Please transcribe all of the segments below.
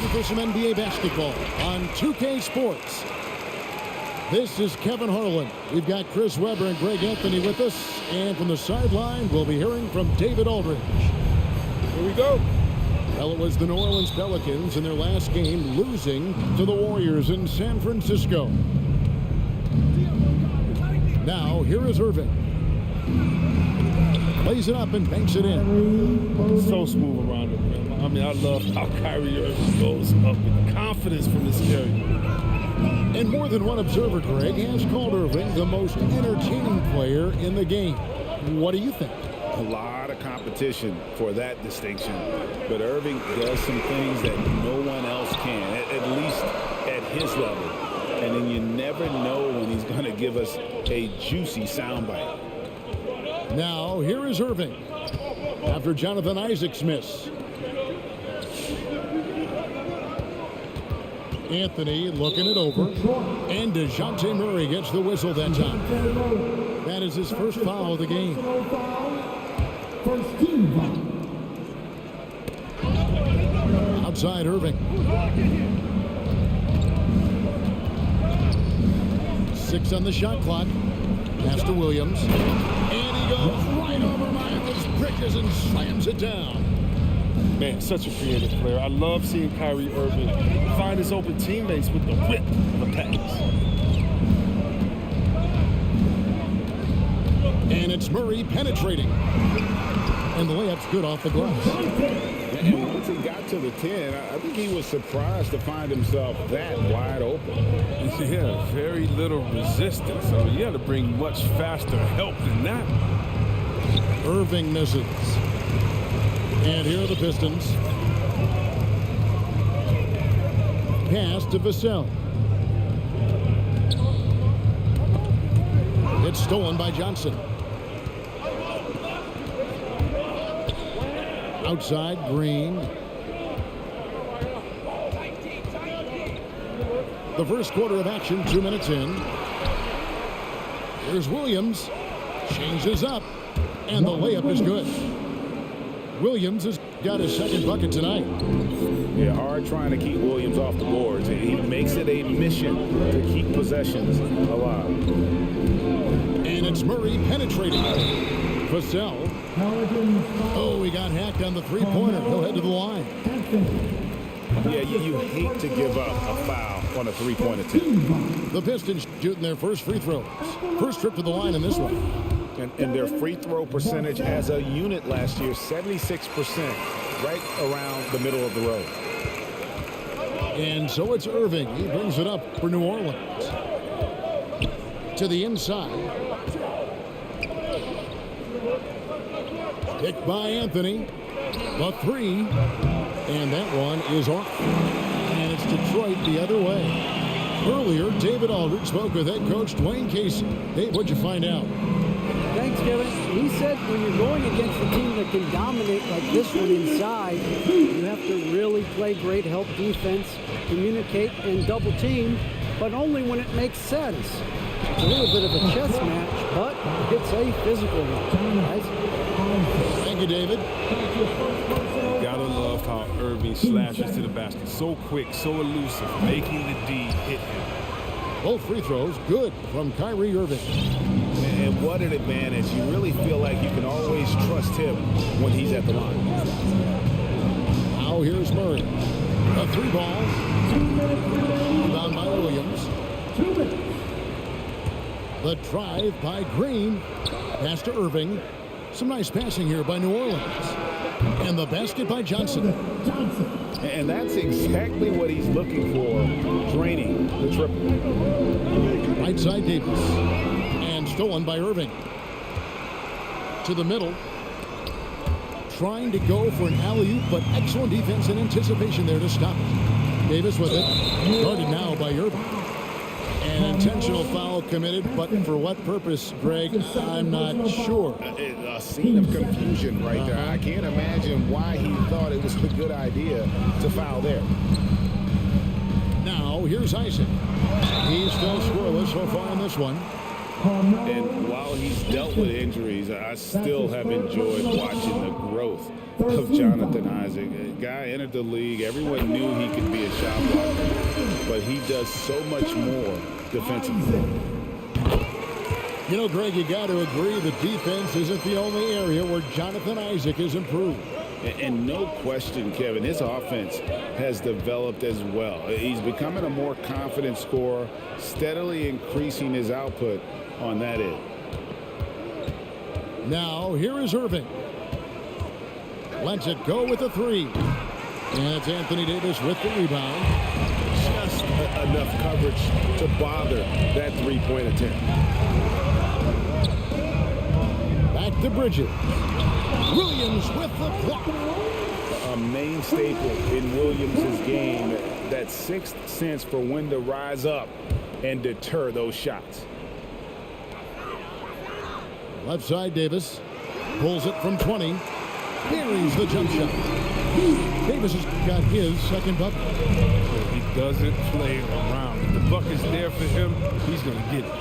for some NBA basketball on 2K Sports. This is Kevin Harlan. We've got Chris Webber and Greg Anthony with us. And from the sideline, we'll be hearing from David Aldridge. Here we go. Well, it was the New Orleans Pelicans in their last game losing to the Warriors in San Francisco. Now, here is Irving. Plays it up and banks it in. So smooth around it, man. I mean, I love how Kyrie Irving goes up with confidence from this area. And more than one observer, Greg, has called Irving the most entertaining player in the game. What do you think? A lot of competition for that distinction. But Irving does some things that no one else can, at least at his level. And then you never know when he's going to give us a juicy soundbite. Now, here is Irving after Jonathan Isaac's miss. Anthony looking it over, and DeJounte Murray gets the whistle that time. That is his first foul of the game. Outside Irving. 6 on the shot clock. Pass to Williams. And he goes right over Miles Bridges and slams it down. Man, such a creative player. I love seeing Kyrie Irving find his open teammates with the whip of a pass. And it's Murray penetrating. And the layup's good off the glass. And once he got to the 10, I think he was surprised to find himself that wide open. Yeah, very little resistance. So you had to bring much faster help than that. Irving misses. And here are the Pistons. Pass to Vassell. It's stolen by Johnson. Outside, Green. The first quarter of action, 2 minutes in. Here's Williams. Changes up. And the layup is good. Williams has got his second bucket tonight. Yeah, hard trying to keep Williams off the boards. He makes it a mission to keep possessions alive. And it's Murray penetrating. Vassell. Oh, he got hacked on the three-pointer. He'll head to the line. Yeah, you hate to give up a foul on a three-point attempt. The Pistons shooting their first free throws. First trip to the line in this one. And their free throw percentage as a unit last year, 76%, right around the middle of the road. And so it's Irving. He brings it up for New Orleans. To the inside. Picked by Anthony. The three. And that one is off. And it's Detroit the other way. Earlier, David Aldridge spoke with head coach Dwayne Casey. Dave, what'd you find out? Thanks, Kevin. He said when you're going against a team that can dominate like this one inside, you have to really play great help defense, communicate, and double team, but only when it makes sense. It's a little bit of a chess match, but it's a physical one, guys. Thank you, David. You gotta love how Irving slashes to the basket. So quick, so elusive, making the D hit him. Both free throws good from Kyrie Irving. And what an advantage. You really feel like you can always trust him when he's at the line. Now here's Murray. A three ball. Rebound by Williams. The drive by Green. Pass to Irving. Some nice passing here by New Orleans. And the basket by Johnson. And that's exactly what he's looking for, draining the triple. Right side Davis. And stolen by Irving. To the middle. Trying to go for an alley-oop, but excellent defense and anticipation there to stop it. Davis with it. Guarded now by Irving. An intentional foul committed, but for what purpose, Greg, I'm not sure. A scene of confusion right there. I can't imagine why he thought it was a good idea to foul there. Now, here's Isaac. He's still scoreless so far in this one. And while he's dealt with injuries, I still have enjoyed watching the growth of Jonathan Isaac. A guy entered the league. Everyone knew he could be a shot blocker, but he does so much more defensively. You know, Greg, you got to agree the defense isn't the only area where Jonathan Isaac has improved. And no question, Kevin, his offense has developed as well. He's becoming a more confident scorer, steadily increasing his output on that end. Now, here is Irving. Lets it go with a three. And it's Anthony Davis with the rebound. Just enough coverage to bother that three-point attempt. Back to Bridges. Williams with the block. A main staple in Williams' game, that sixth sense for when to rise up and deter those shots. Left side, Davis pulls it from 20. Buries the jump shot. Davis has got his second bucket. He doesn't play around. If the bucket's there for him, he's going to get it.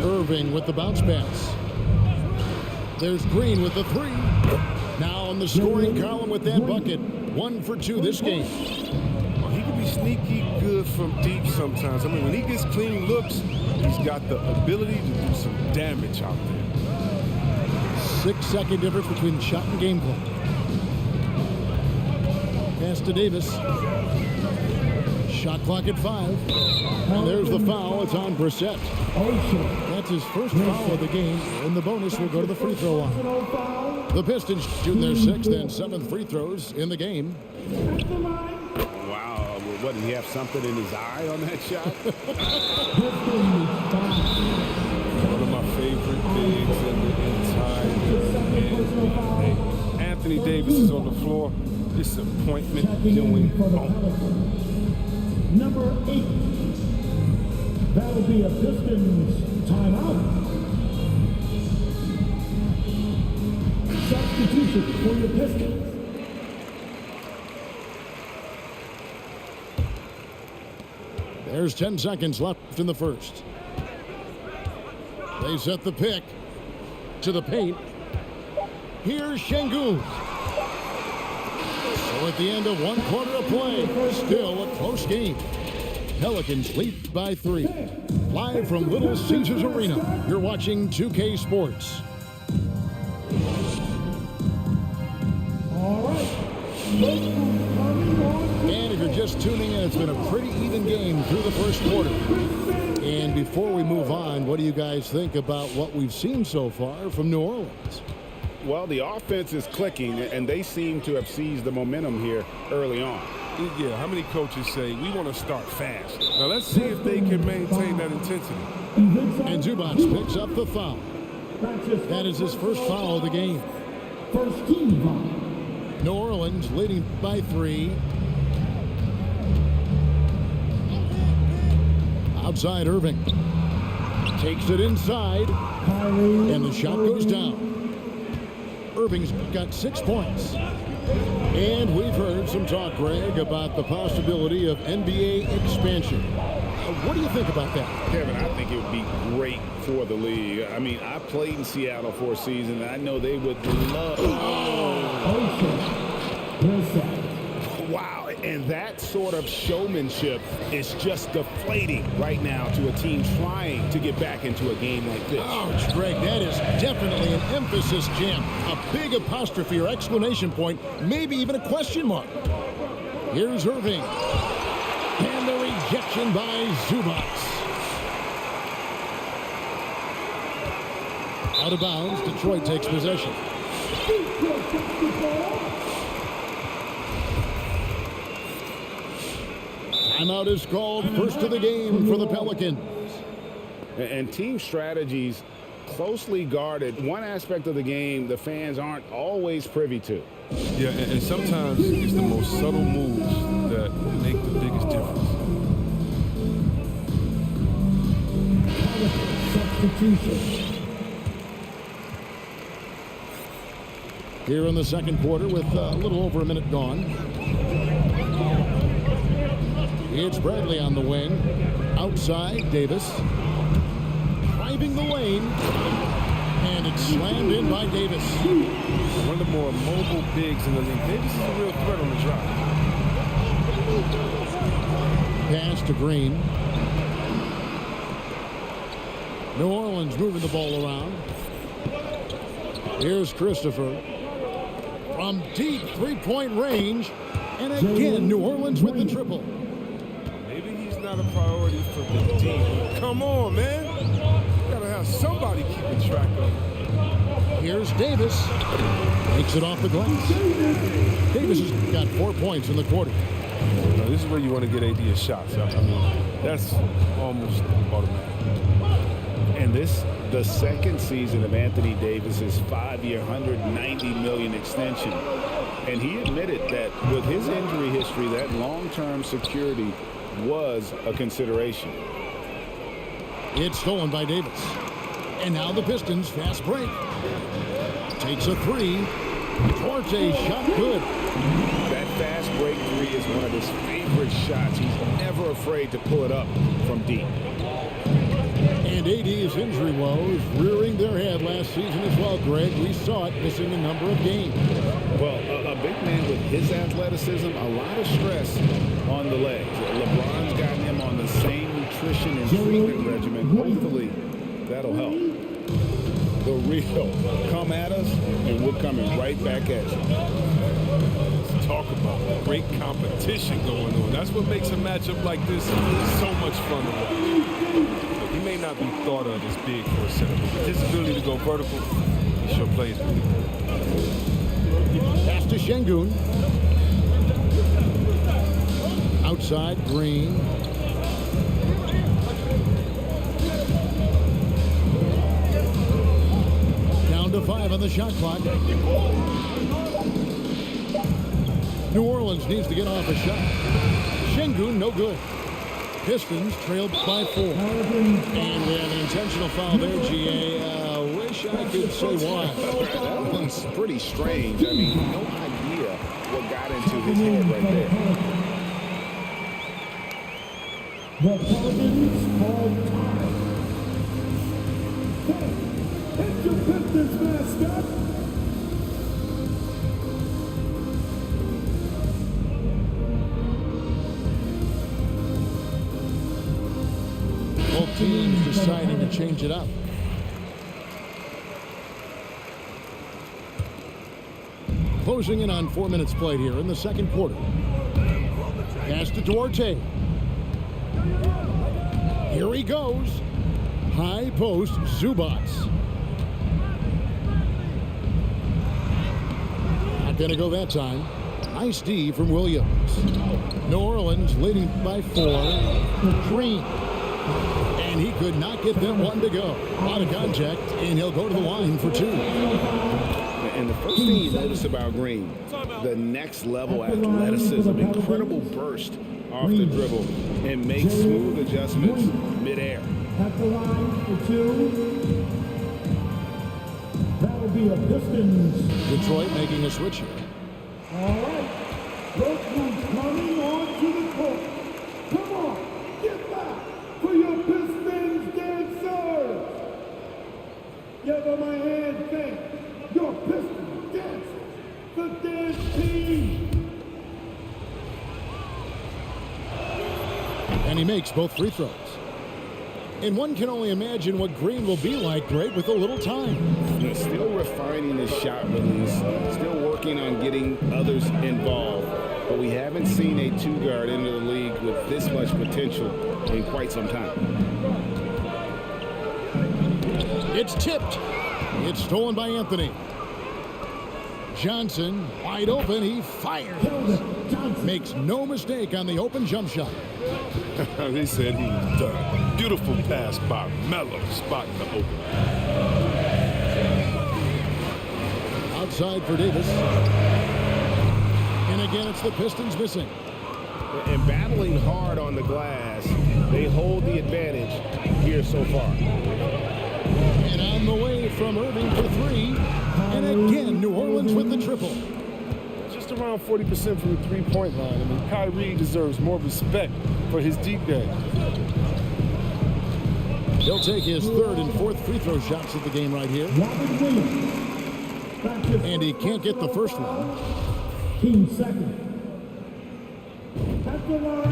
Irving with the bounce pass. There's Green with the three. Now in the scoring column with that bucket. 1 for 2 this game. Well, he can be sneaky good from deep sometimes. I mean, when he gets clean looks, he's got the ability to do some damage out there. 6-second difference between shot and game clock. Pass to Davis. Shot clock at 5. And there's the foul. It's on Brissett. That's his first foul of the game, and the bonus will go to the free throw line. The Pistons shooting their 6th and 7th free throws in the game. Wow, what, did he have something in his eye on that shot? One of my favorite bigs in the entire NBA. Anthony Davis is on the floor. Disappointment doing both. Number 8. That'll be a Pistons timeout. Substitution for the Pistons. There's 10 seconds left in the first. They set the pick to the paint. Here's Şengün. So at the end of 1 quarter of play, still a close game. Pelicans lead by 3. Live from Little Caesars Arena, you're watching 2K Sports. All right. And if you're just tuning in, it's been a pretty even game through the first quarter. And before we move on, what do you guys think about what we've seen so far from New Orleans? Well, the offense is clicking, and they seem to have seized the momentum here early on. Yeah, how many coaches say, we want to start fast? Now, let's see if they can maintain that intensity. And Zubac picks up the foul. That is his first foul of the game. First team foul. New Orleans leading by 3. Outside Irving. Takes it inside. And the shot goes down. Irving's got 6 points. And we've heard some talk, Greg, about the possibility of NBA expansion. What do you think about that? Kevin, I think it would be great for the league. I mean, I played in Seattle for a season, and I know they would love... Wow, and that sort of showmanship is just deflating right now to a team trying to get back into a game like this. Ouch, Greg, that is definitely an emphasis jam. A big apostrophe or exclamation point, maybe even a question mark. Here's Irving. And the rejection by Zubac. Out of bounds, Detroit takes possession. Timeout is called, first of the game for the Pelicans. And team strategies closely guarded. One aspect of the game the fans aren't always privy to. Yeah, and sometimes it's the most subtle moves that make the biggest difference. Substitution. Here in the second quarter with a little over a minute gone. It's Bradley on the wing. Outside, Davis. Driving the lane. And it's slammed in by Davis. One of the more mobile bigs in the league. Davis is a real threat on the drive. Pass to Green. New Orleans moving the ball around. Here's Christopher. From deep three-point range. And again, New Orleans with the triple. Maybe he's not a priority for the team. Come on, man. You gotta have somebody keeping track of him. Here's Davis. Takes it off the glass. Davis has got 4 points in the quarter. Now, this is where you want to get AD a shot. So, I mean, that's almost automatic. And this, the second season of Anthony Davis's 5-year, $190 million extension. And he admitted that with his injury history, that long-term security was a consideration. It's stolen by Davis. And now the Pistons fast break. Takes a three. Duarte shot good. That fast break three is one of his favorite shots. He's never afraid to pull it up from deep. And AD's injury woes rearing their head last season as well, Greg. We saw it missing a number of games. Well, a big man with his athleticism, a lot of stress on the legs. LeBron's got him on the same nutrition and treatment regimen. Hopefully, that'll help. The real come at us, and we're coming right back at you. Let's talk about great competition going on. That's what makes a matchup like this so much fun to watch. Look, he may not be thought of as big for a center, but with his ability to go vertical, he sure plays with it. Pass to Şengün. Outside, Green. Down to 5 on the shot clock. New Orleans needs to get off a shot. Şengün, no good. Pistons trailed by 4. And we have an intentional foul there, GA. Wish I could say why. That one's pretty strange. I mean, no idea what got into his head right there. The Pelicans call time. It's your Pistons mascot. Both teams deciding to change it up. Closing in on 4 minutes played here in the second quarter. Pass to Duarte. Here he goes. High post, Zubats. Not going to go that time. Nice D from Williams. New Orleans leading by 4. Green. And he could not get that one to go. Out of contact, and he'll go to the line for 2. And the first thing you notice about Green, the next level athleticism, incredible burst off the dribble, and makes smooth adjustments midair. At the line for 2. That'll be a Pistons. Detroit making a switch here. All right. Those ones coming onto the court. Come on, get back for your Pistons dancers. Give them a hand thing. Your Pistons dancers. The dance team. And he makes both free throws. And one can only imagine what Green will be like, great, with a little time. He's still refining his shot release, still working on getting others involved. But we haven't seen a two-guard into the league with this much potential in quite some time. It's tipped. It's stolen by Anthony. Johnson, wide open, he fires. Makes no mistake on the open jump shot. They said he was done. Beautiful pass by Melo, spot in the open. Outside for Davis. And again, it's the Pistons missing. And battling hard on the glass, they hold the advantage here so far. And on the way from Irving for 3. And again, New Orleans with the triple. Just a around 40% from the three-point line. I mean, Kyrie deserves more respect for his deep game. He'll take his third and fourth free throw shots of the game right here. And he can't get the first one.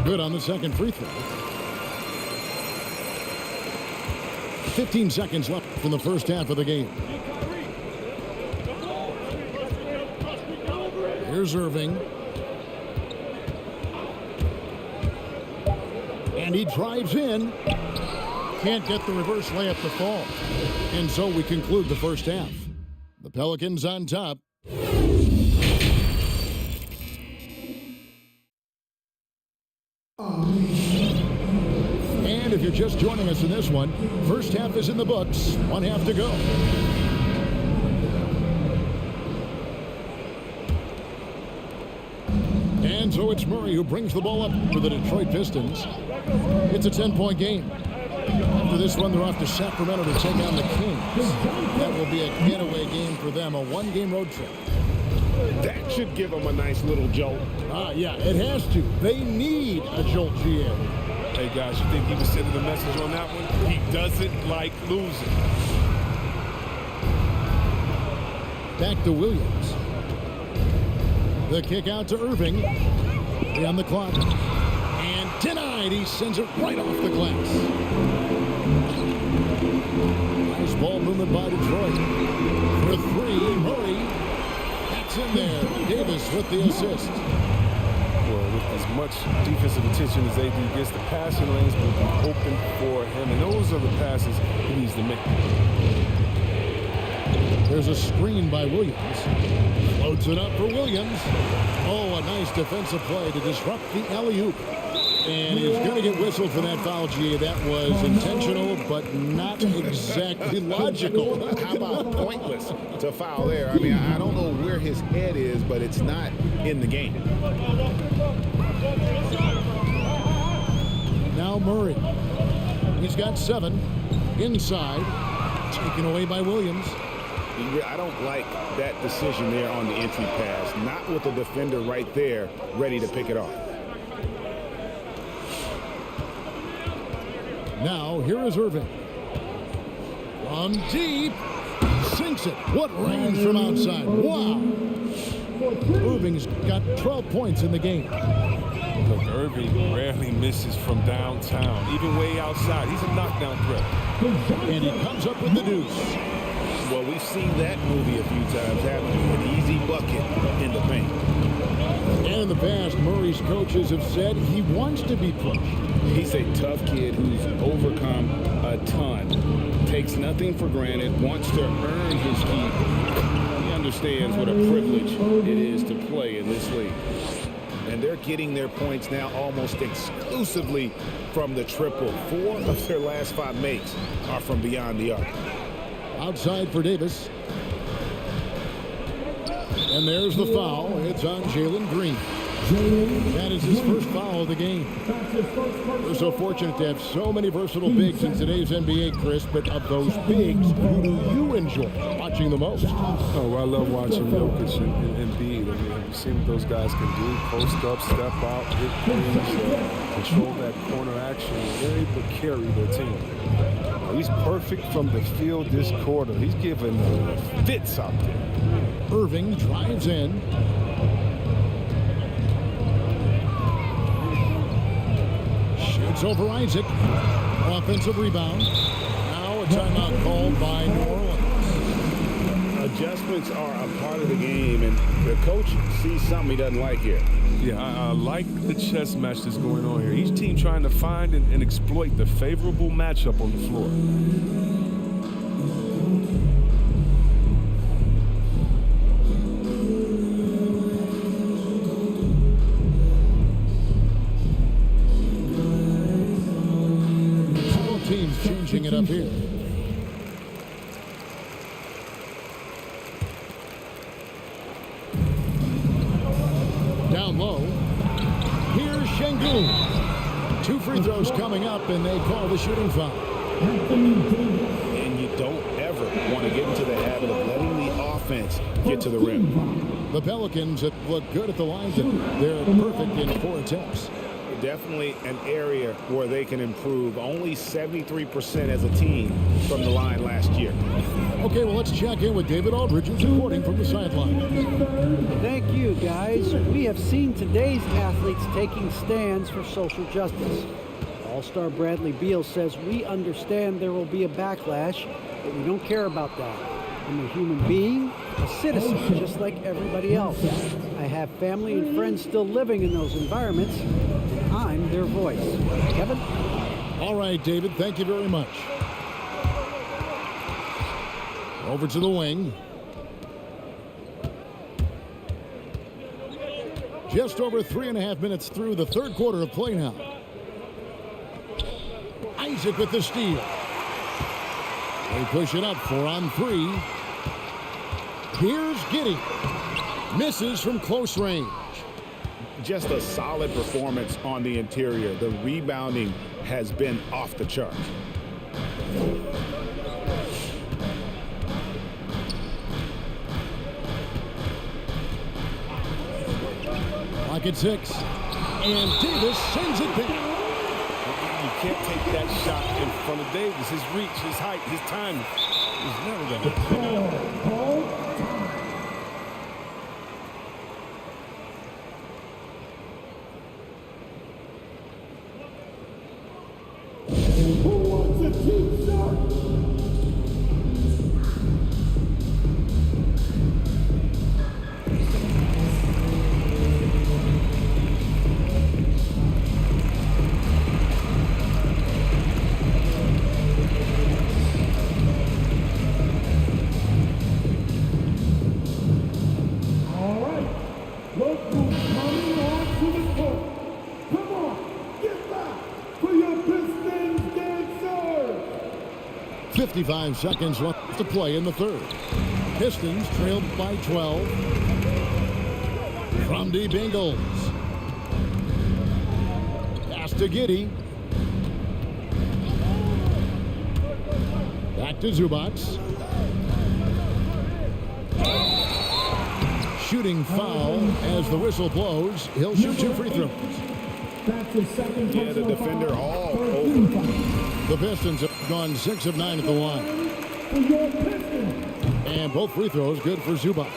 Good on the second free throw. 15 seconds left in the first half of the game. Here's Irving. And he drives in. Can't get the reverse layup to fall. And so we conclude the first half. The Pelicans on top. And if you're just joining us in this one, first half is in the books. One half to go. And so it's Murray who brings the ball up for the Detroit Pistons. It's a 10-point game. After this one, they're off to Sacramento to take on the Kings. That will be a getaway game for them, a one-game road trip. That should give them a nice little jolt. Yeah, it has to. They need a jolt, GM. Hey, guys, you think he was sending a message on that one? He doesn't like losing. Back to Williams. The kick out to Irving. 3 on the clock. And denied. He sends it right off the glass. Nice ball movement by Detroit. For 3, Murray. That's in there. Davis with the assist. Well, with as much defensive attention as AD gets, the passing lanes will be open for him. And those are the passes he needs to make. There's a screen by Williams. Floats it up for Williams. Oh, a nice defensive play to disrupt the alley-oop. And he's going to get whistled for that foul, G. That was intentional, but not exactly logical. How about pointless to foul there? I mean, I don't know where his head is, but it's not in the game. Now Murray. He's got 7. Inside. Taken away by Williams. I don't like that decision there on the entry pass. Not with the defender right there ready to pick it off. Now, here is Irving. From deep. Sinks it. What range from outside. Wow. Irving's got 12 points in the game. Look, Irving rarely misses from downtown, even way outside. He's a knockdown threat. And he comes up with the deuce. Well, we've seen that movie a few times happen. An easy bucket in the paint. And in the past, Murray's coaches have said he wants to be pushed. He's a tough kid who's overcome a ton. Takes nothing for granted, wants to earn his keep. He understands what a privilege it is to play in this league. And they're getting their points now almost exclusively from the triple. 4 of their last 5 makes are from beyond the arc. Outside for Davis. And there's the foul. It's on Jalen Green. That is his first foul of the game. We're so fortunate to have so many versatile bigs in today's NBA, Chris, but of those bigs, who do you enjoy watching the most? Oh, well, I love watching Jokic and Embiid. I mean, have you seen what those guys can do? Post up, step out, hit threes, control that corner action. They're able to carry their team. He's perfect from the field this quarter. He's giving fits out there. Irving drives in. Shoots over Isaac. Offensive rebound. Now a timeout called by New Orleans. Adjustments are a part of the game, and the coach sees something he doesn't like here. Yeah, I like the chess match that's going on here. Each team trying to find and exploit the favorable matchup on the floor. Both teams changing it up here. Down low. Here's Şengün. 2 free throws coming up, and they call the shooting foul. And you don't ever want to get into the habit of letting the offense get to the rim. The Pelicans have looked good at the line. They're perfect in 4 attempts. Definitely an area where they can improve. Only 73% as a team from the line last year. Okay, well, let's check in with David Aldridge, who's reporting from the sideline. Thank you, guys. We have seen today's athletes taking stands for social justice. All-star Bradley Beal says, "We understand there will be a backlash, but we don't care about that. I'm a human being, a citizen, just like everybody else. I have family and friends still living in those environments, and I'm their voice." Kevin? All right, David, thank you very much. Over to the wing. Just over 3.5 minutes through the third quarter of play now. Isaac with the steal. They push it up 4 on 3. Here's Giddey. Misses from close range. Just a solid performance on the interior. The rebounding has been off the charts. Clock at 6. And Davis sends it back. You can't take that shot in front of Davis. His reach, his height, his timing is never going to. Who wants a cheap shot? All right, look who's coming onto the court. Come on, get back for your Pistons dancers. 55 seconds left to play in the third. Pistons trailed by 12. From deep Ingles. Pass to Giddey. Back to Zubac. Shooting foul as the whistle blows. He'll shoot 2 free throws. That's his second Yeah, the personal defender foul. all Third over. team foul. The Pistons have gone 6 of 9 at the line. For your Pistons. And both free throws good for Zubac.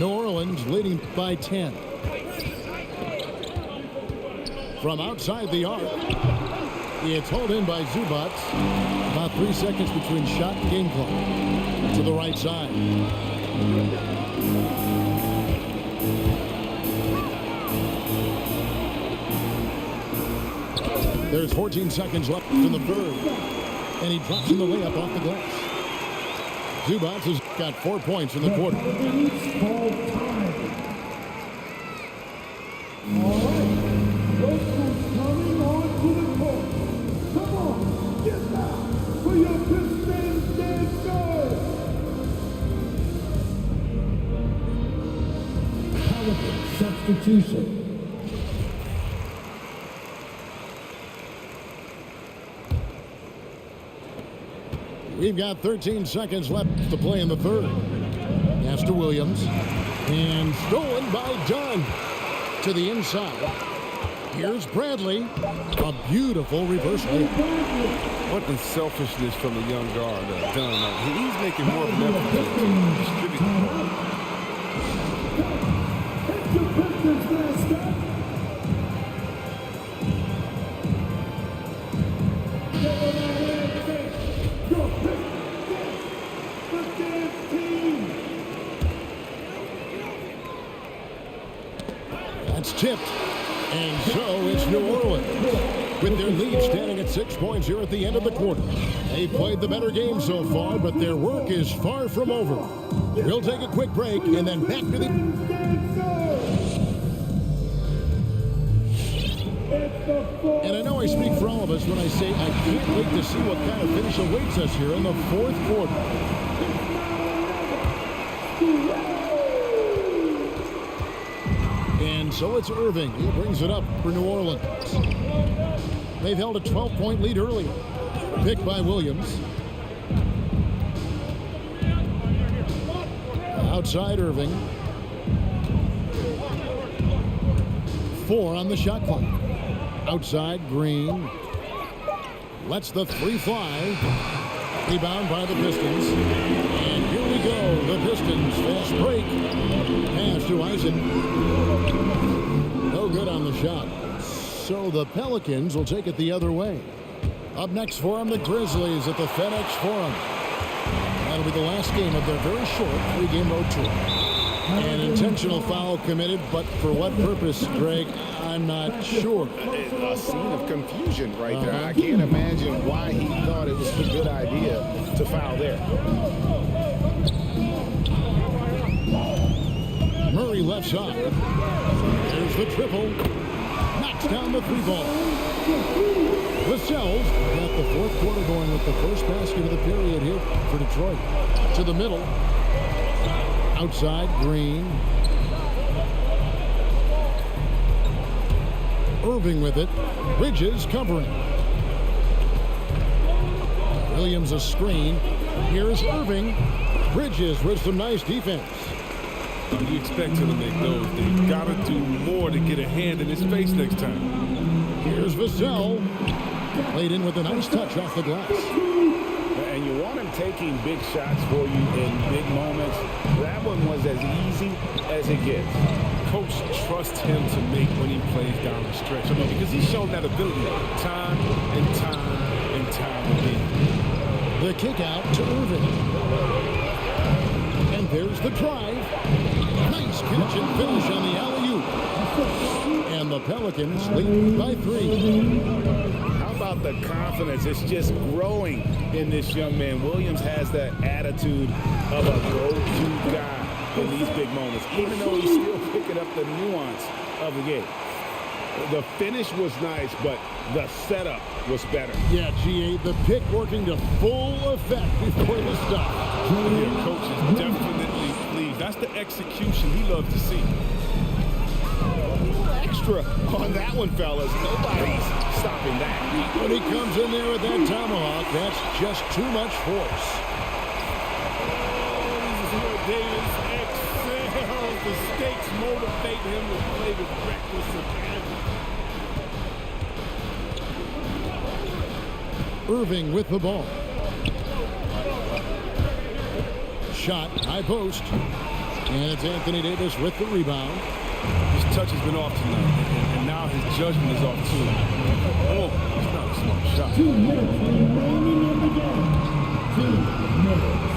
New Orleans leading by 10. From outside the arc. It's hauled in by Zubac. About 3 seconds between shot and game clock. To the right side. There's 14 seconds left in the third. And he drops in the layup off the glass. Zubac has got 4 points in the quarter. Pelicans call time. All right, look who's coming onto the court. Come on, get back for your Pistons dancers. Pelicans substitution. We've got 13 seconds left to play in the third. Pass to Williams. And stolen by Dunn. To the inside. Here's Bradley. A beautiful reverse layup. What the selfishness from the young guard done. He's making more of an effort to distribute the ball. Hit your Pistons last step. Your Pistons, the dance team. That's tipped. And so it's New Orleans. With their lead standing at 6 points here at the end of the quarter. They played the better game so far, but their work is far from over. We'll take a quick break and then back to the... And I know I speak for all of us when I say I can't wait to see what kind of finish awaits us here in the fourth quarter. And so it's Irving. He brings it up for New Orleans. They've held a 12-point lead earlier. Picked by Williams. Outside Irving. 4 on the shot clock. Outside Green. Lets the 3 fly. Rebound by the Pistons. And here we go. The Pistons fast break. Pass to Isaac. No good on the shot. So the Pelicans will take it the other way. Up next for them, the Grizzlies at the FedEx Forum. That'll be the last game of their very short 3-game road tour. An intentional foul committed, but for what purpose, Greg? I'm not sure. A scene of confusion right there. I can't imagine why he thought it was a good idea to foul there. Murray left side. There's the triple. Knocks down the 3-ball. Lascelles got the fourth quarter going with the first basket of the period here for Detroit. To the middle. Outside Green. Irving with it. Bridges covering. Williams a screen. Here's Irving. Bridges with some nice defense. You expect him to make those. They got to do more to get a hand in his face next time. Here's Vassell. Played in with a nice touch off the glass. And you want him taking big shots for you in big moments. That one was as easy as it gets. Coach trusts him to make when he plays down the stretch. I mean, because he's shown that ability time and time and time again. The kick out to Irving. And there's the drive. Nice catch and finish on the alley-oop. And the Pelicans lead by 3. How about the confidence? It's just growing in this young man. Williams has that attitude of a go-to guy in these big moments, even though he's still picking up the nuance of the game. The finish was nice, but the setup was better. Yeah, GA, the pick working to full effect before the stop. Your coach is definitely pleased. That's the execution he loves to see. Extra on that one, fellas. Nobody's stopping that. When he comes in there with that tomahawk, that's just too much force. Davis excels. The stakes motivate him to play with reckless abandon. Irving with the ball. Shot, high post. And it's Anthony Davis with the rebound. His touch has been off tonight, and now his judgment is off too. Oh, it's not a smart shot. 2 minutes remaining in the game. 2 minutes.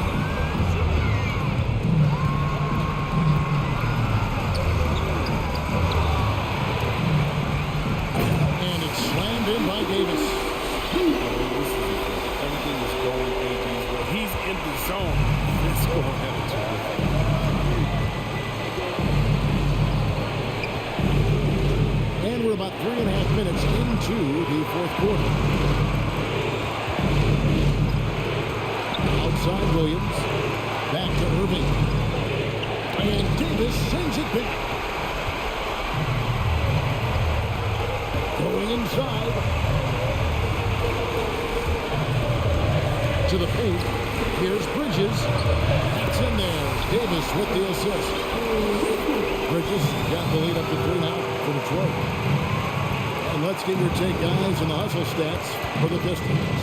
And it's slammed in by Davis. Everything is going AB's way. He's in the zone. It's going Hamilton. And we're about 3.5 minutes into the fourth quarter. Outside Williams. Back to Irving. And Davis sends it back. Going inside. To the paint. Here's Bridges. That's in there. Davis with the assist. Bridges got the lead up to 3 now for Detroit. And let's get your take, guys, on the hustle stats for the Pistons.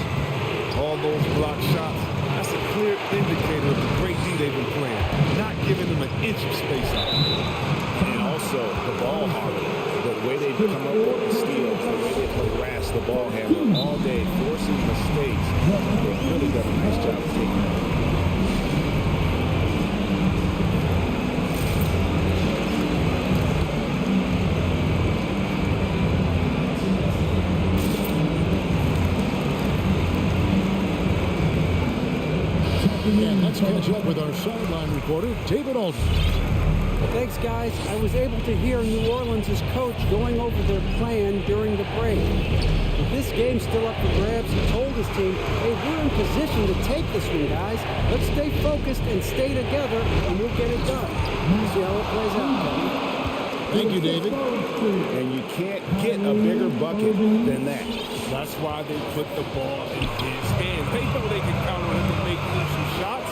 All those block shots, that's a clear indicator of the great D they've been playing. Not giving them an inch of space out. And also the ball hawker, the way they come up with the steals, the way they harass the ball handler all day, forcing mistakes. They've really done a nice job of taking that. And let's catch up with our sideline reporter, David Alden. Thanks, guys. I was able to hear New Orleans' coach going over their plan during the break. With this game still up for grabs, he told his team, hey, we're in position to take this one, guys. Let's stay focused and stay together, and we'll get it done. See how it plays out, Kevin. Thank you, David. And you can't get a bigger bucket than that. That's why they put the ball in his hands. They know they can count on him to make crucial shots.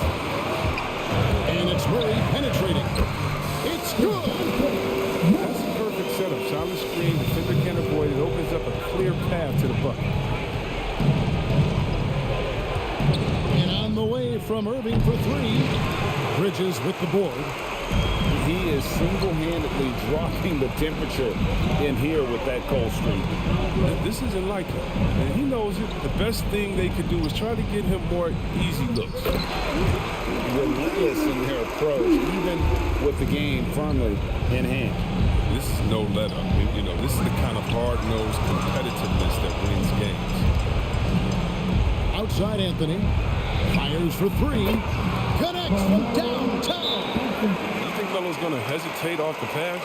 And it's Curry penetrating. It's good. That's a perfect setup. Solid screen. Defender can't avoid it. Opens up a clear path to the bucket. And on the way from Irving for three. Bridges with the board. He is single-handedly dropping the temperature in here with that cold streak. This isn't like him, and he knows it. The best thing they could do is try to get him more easy looks. Relentless in their approach, even with the game firmly in hand. This is no let-up. You know, this is the kind of hard-nosed competitiveness that wins games. Outside Anthony. Fires for three. Connects from downtown. You think Melo's going to hesitate off the pass?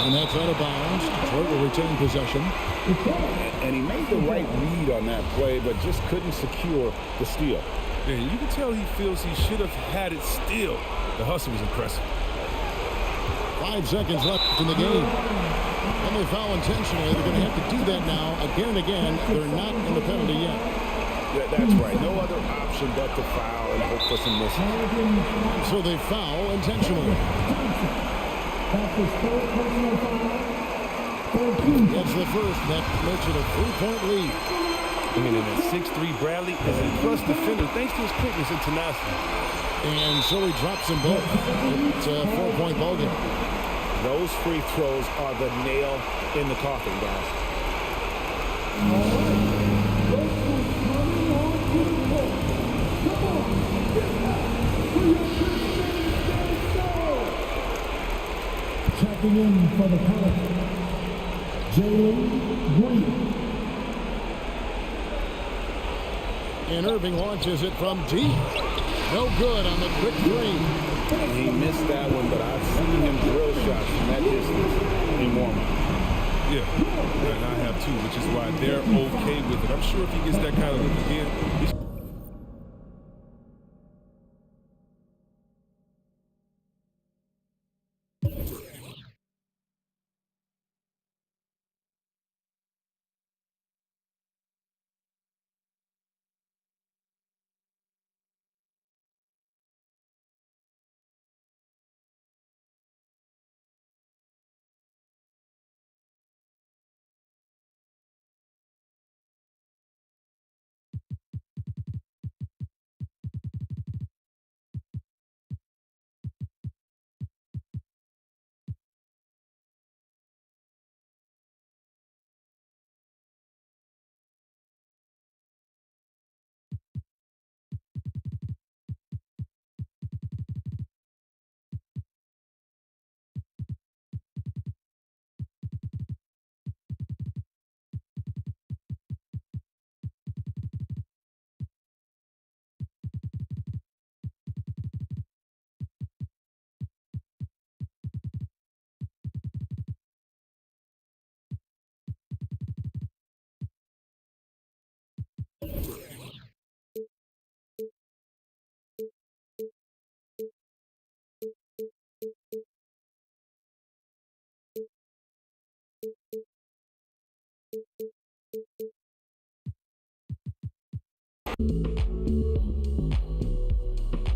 And that's out of bounds. Detroit will retain possession. And he made the right read on that play, but just couldn't secure the steal. Yeah, you can tell he feels he should have had it still. The hustle was impressive. 5 seconds left in the game. And they foul intentionally. They're going to have to do that now again and again. They're not in the penalty yet. Yeah, that's right. No other option but to foul and hope for some misses. So they foul intentionally. That's his third personal foul. That's the first. That makes it a 3-point lead. I mean, and at 6'3", Bradley is a plus defender thanks to his quickness and tenacity. And so he drops them both. It's a 4-point ballgame. Those free throws are the nail in the coffin, guys. Checking in for the Pelicans, Jalen Green. And Irving launches it from deep. No good on the quick three. And he missed that one, but I've seen him drill shots from that distance in warm-up. Yeah, and I have too, which is why they're okay with it. I'm sure if he gets that kind of look again, he's